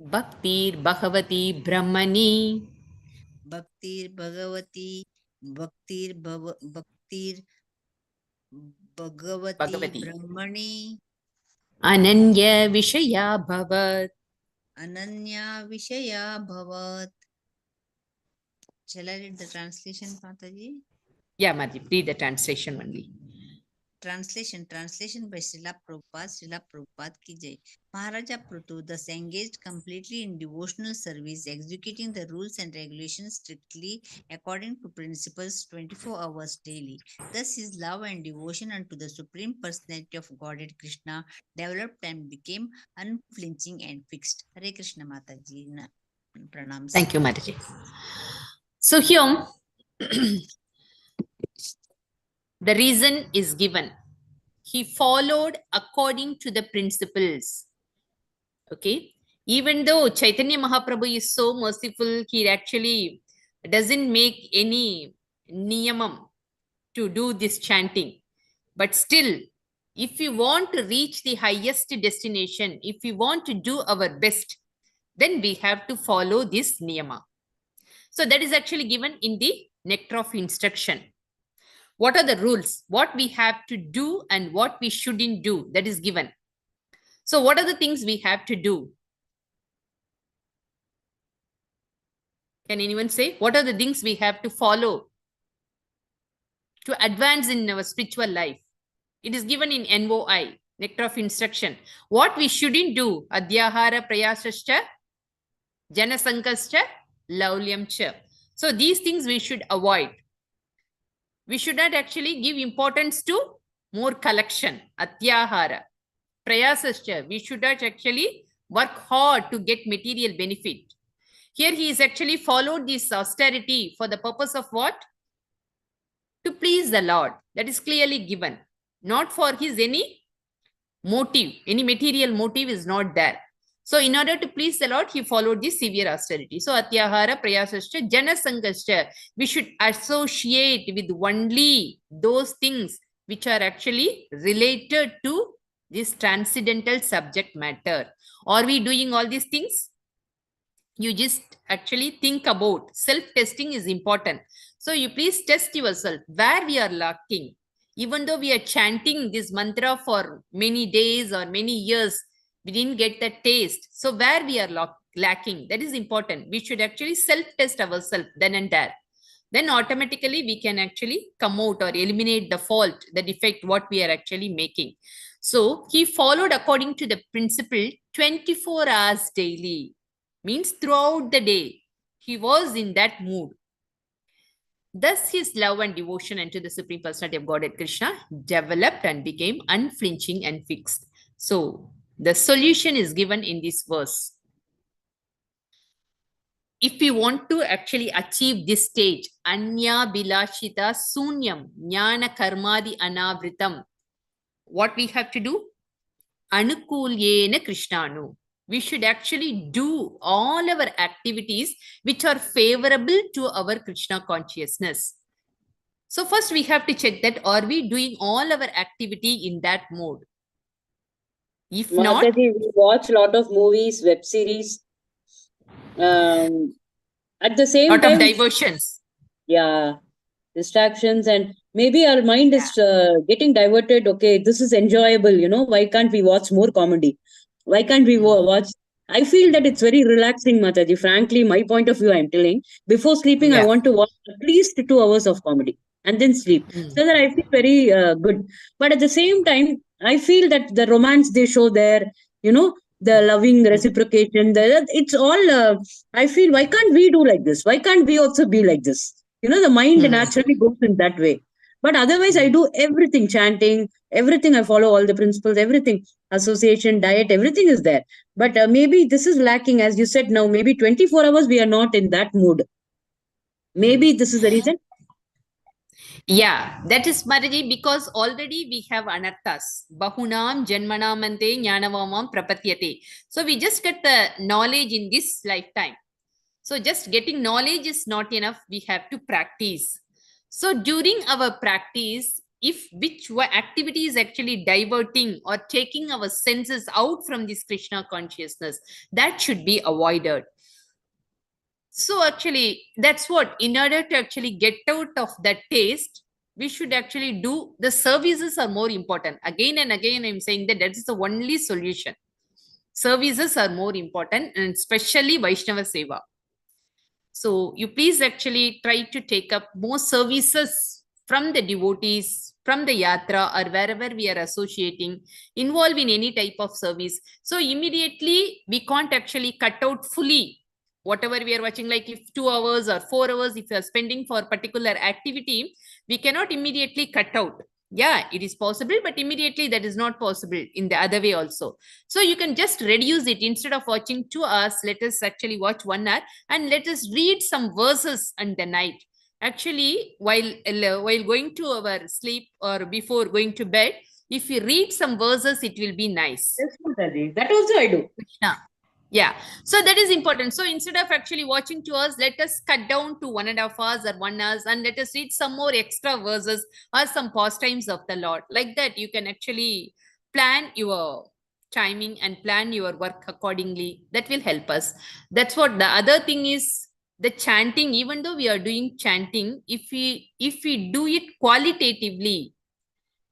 bhaktir bhavati brahmani Bhaktir Bhagavati Bhaktir Bhagavati bhagavati Brahmani ananya vishaya bhavat. Ananya Vishaya Bhavat. Shall I read the translation, Mataji? Yeah, Madhi, read the translation only. Translation by Srila Prabhupada ki jai. Maharaja Prutu thus engaged completely in devotional service, executing the rules and regulations strictly according to principles 24 hours daily. Thus his love and devotion unto the Supreme Personality of Godhead Krishna developed and became unflinching and fixed. Hare Krishna Mataji. Pranams. Thank you, Mataji. So here, the reason is given. He followed according to the principles. Okay. Even though Chaitanya Mahaprabhu is so merciful, he actually doesn't make any niyamam to do this chanting. But still, if we want to reach the highest destination, if we want to do our best, then we have to follow this niyama. So that is actually given in the nectar of instruction. What are the rules? What we have to do and what we shouldn't do, that is given. So what are the things we have to do? Can anyone say? What are the things we have to follow to advance in our spiritual life? It is given in NOI, nectar of instruction. What we shouldn't do? Adhyahara prayasascha, janasankascha, laulyamcha. So these things we should avoid. We should not actually give importance to more collection, atyahara. Prayasascha, we should not actually work hard to get material benefit. Here he is actually followed this austerity for the purpose of what? To please the Lord. That is clearly given. Not for his any motive, any material motive is not there. So in order to please the Lord, he followed this severe austerity. So atyahara prayasascha janasankascha. We should associate with only those things which are actually related to this transcendental subject matter. Are we doing all these things? You just actually think about self-testing is important. So you please test yourself where we are lacking. Even though we are chanting this mantra for many days or many years, we didn't get the taste. So where we are lacking, that is important. We should actually self-test ourselves then and there. Then automatically we can actually come out or eliminate the fault, the defect, what we are actually making. So he followed according to the principle 24 hours daily. Means throughout the day, he was in that mood. Thus, his love and devotion unto the Supreme Personality of Godhead Krishna developed and became unflinching and fixed. So, the solution is given in this verse. If we want to actually achieve this stage, Anya Bilashita Sunyam Jnana Karmadi Anavritam, what we have to do? Anukulyena Krishnanu. We should actually do all our activities which are favorable to our Krishna consciousness. So first we have to check that are we doing all our activity in that mode? If not, Mataji, we watch a lot of movies, web series. At the same lot time, of diversions. Yeah, distractions, and maybe our mind is getting diverted. Okay, this is enjoyable. Why can't we watch more comedy? Why can't we watch? I feel that it's very relaxing, Mataji. Frankly, my point of view, I'm telling. Before sleeping, I Yeah. want to watch at least 2 hours of comedy and then sleep, so that I feel very good. But at the same time, I feel that the romance they show there, the loving reciprocation, it's all. I feel, why can't we do like this? Why can't we also be like this? The mind naturally goes in that way. But otherwise, I do everything, chanting, everything. I follow all the principles, everything, association, diet, everything is there. But maybe this is lacking, as you said now, maybe 24 hours we are not in that mood. Maybe this is the reason. Yeah, that is Mataji, because already we have anarthas. Bahunam janmanamante jnanavamam prapatyate. So we just get the knowledge in this lifetime. So just getting knowledge is not enough. We have to practice. So during our practice, if which activity is actually diverting or taking our senses out from this Krishna consciousness, that should be avoided. So actually, that's what, in order to actually get out of that taste, we should actually do, the services are more important. Again and again, I'm saying that is the only solution. Services are more important, and especially Vaishnava Seva. So you please actually try to take up more services from the devotees, from the yatra, or wherever we are associating, involved in any type of service. So immediately we can't actually cut out fully whatever we are watching, like if 2 hours or 4 hours, if you are spending for particular activity, we cannot immediately cut out. Yeah, it is possible, but immediately that is not possible in the other way also. So you can just reduce it. Instead of watching 2 hours, let us actually watch 1 hour, and let us read some verses in the night. Actually, while going to our sleep or before going to bed, if you read some verses, it will be nice. Yes, Mataji. That also I do. Yeah, so that is important. So instead of actually watching 2 hours, let us cut down to 1.5 hours or 1 hour, and let us read some more extra verses or some pastimes of the Lord. Like that, you can actually plan your timing and plan your work accordingly. That will help us. That's what the other thing is. The chanting, even though we are doing chanting, if we do it qualitatively,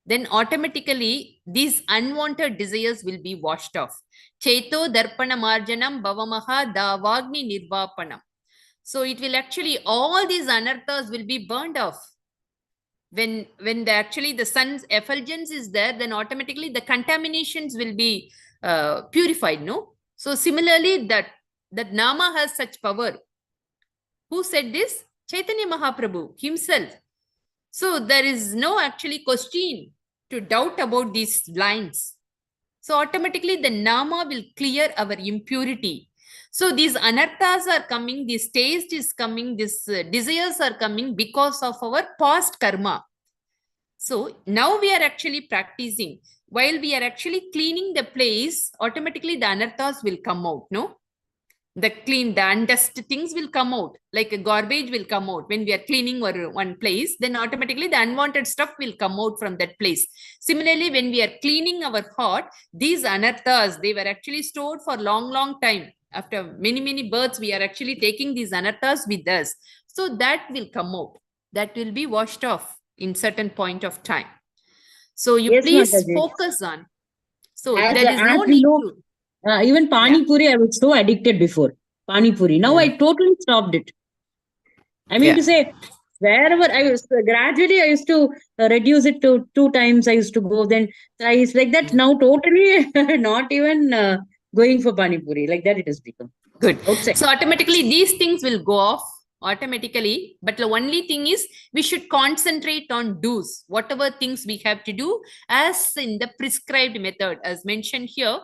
then automatically these unwanted desires will be washed off. Cheto darpana marjanam bhavamaha davagni nirvapanam. So it will actually, all these anarthas will be burned off. When actually the sun's effulgence is there, then automatically the contaminations will be purified, no? So similarly, that Nama has such power. Who said this? Chaitanya Mahaprabhu himself. So there is no actually question to doubt about these lines. So automatically the Nama will clear our impurity. So these anarthas are coming, this taste is coming, these desires are coming because of our past karma. So now we are actually practicing. While we are actually cleaning the place, automatically the anarthas will come out, no? The undust things will come out, like a garbage will come out. When we are cleaning one place, then automatically the unwanted stuff will come out from that place. Similarly, when we are cleaning our heart, these anarthas, they were actually stored for long time. After many births, we are actually taking these anarthas with us. So that will come out. That will be washed off in certain point of time. So you Yes, please Mataji. focus on. So As there is no we need know, to. even Pani Puri, I was so addicted before. Pani Puri. Now I totally stopped it. I mean to say, wherever I was gradually, I used to reduce it to 2 times. I used to go then thrice, like that. Now totally not even going for Pani Puri. Like that it has become. Good. Outside. So automatically these things will go off automatically. But the only thing is we should concentrate on do's. Whatever things we have to do as in the prescribed method, as mentioned here,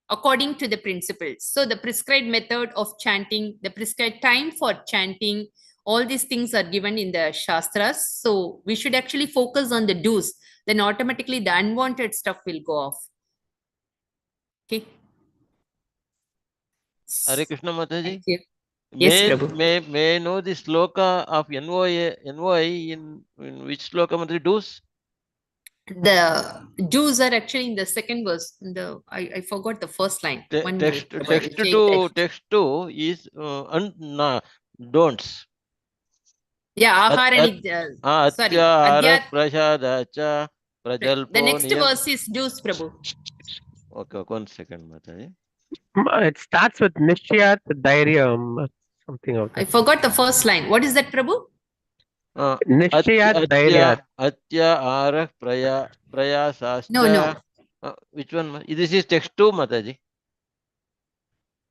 according to the principles. So the prescribed method of chanting, the prescribed time for chanting, all these things are given in the Shastras. So we should actually focus on the do's. Then automatically the unwanted stuff will go off. Okay. Hare Krishna Mataji. Thank you. Yes, Prabhu. May I know the sloka of NOI in which sloka Mataji do's? The Jews are actually in the second verse. I forgot the first line. One minute. Text 2 is don'ts. Yeah, ahara sorry. Atya prasadacha prajalpo The next niyam. verse is Jews, Prabhu. Okay, 1 second, Mataji. It starts with Nishayat Dhairyam, something of that. I forgot the first line. What is that, Prabhu? Nishayat Dhairyat. Atya ara prayasascha. No. Which one? This is text 2, Mataji.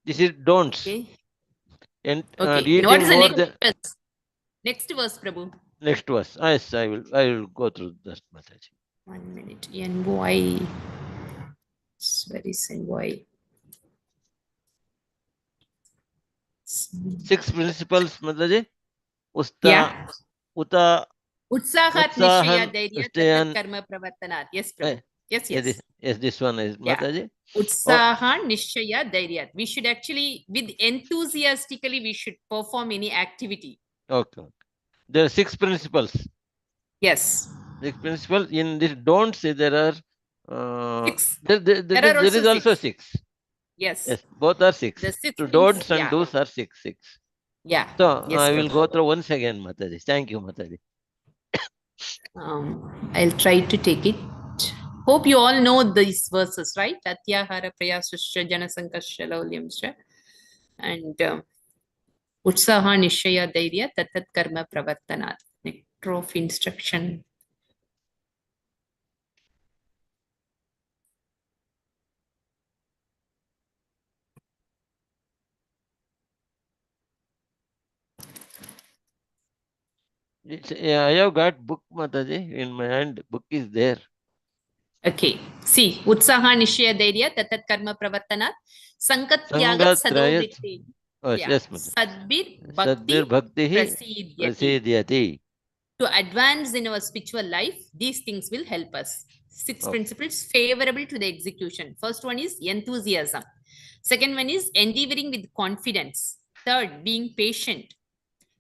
This is don'ts. Okay. And Okay. What is the next verse? Next verse, Prabhu. Next verse. Yes, I will go through this, Mataji. 1 minute. NY. Where is NY? 6 principles, Mataji. Yeah. Utsahat Nishaya Dairya Karma Pravartanat. Yes, Prabhu. Yes. Yes, this one is Mataji. Utsaha Nishaya Dairya. We should actually, with enthusiastically, we should perform any activity. Okay. There are 6 principles. Yes. 6 principles. In this don't say there are 6. There is also 6. Yes. Both are 6. The 6 so don'ts and do's are 6. Yeah. So yes, I will go through once again, Mataji. Thank you, Mataji. I'll try to take it. Hope you all know these verses, right? Atyahara prayasascha janasankascha laulyamscha. And Utsaha nishaya dairya tatat karma pravartanat. Order of instruction. Yeah, I have got book, Mataji, in my hand. Book is there. Okay. See, Utsaha Nishya Dairya Tatat Karma Pravartanat Sankat Tyagat Sado Sangatrayat. Vritti. Oh, Yeah. yes, Mataji. Sadbir Sadbir Bhakti Bhakti Prasidyati. Prasidyati. To advance in our spiritual life, these things will help us. Six Okay. principles favorable to the execution. First one is enthusiasm. Second one is endeavoring with confidence. Third, being patient.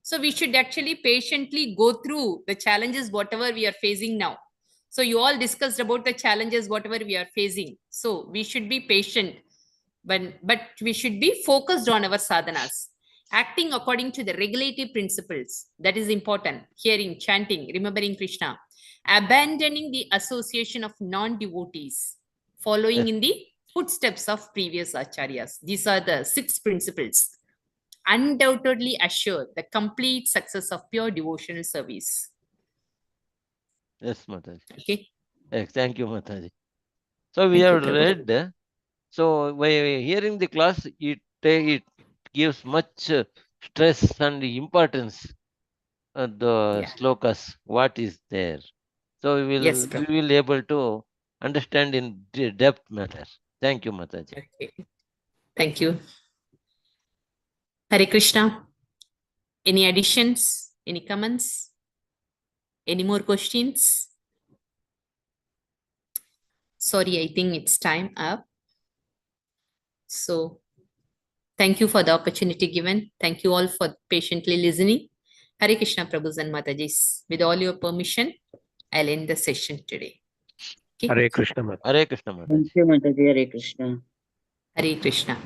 So we should actually patiently go through the challenges, whatever we are facing now. So you all discussed about the challenges, whatever we are facing. So we should be patient, but we should be focused on our sadhanas, acting according to the regulative principles. That is important. Hearing, chanting, remembering Krishna, abandoning the association of non-devotees, following Yes. in the footsteps of previous acharyas. These are the 6 principles undoubtedly assure the complete success of pure devotional service. Yes, Mataji. Okay. Yes, thank you, Mataji. So we Thank you, have Prabhu. read. So by hearing the class, it gives much stress and importance the Yeah. slokas. What is there? So Yes, we Prabhu. will able to understand in depth matter. Thank you, Mataji. Okay. Thank you. Hare Krishna. Any additions? Any comments? Any more questions? Sorry, I think it's time up. So thank you for the opportunity given. Thank you all for patiently listening. Hare Krishna, Prabhus and Matajis. With all your permission, I'll end the session today. Okay. Hare Krishna, Mataji. Hare Krishna, Mataji. Thank you, Mataji. Hare Krishna. Hare Krishna.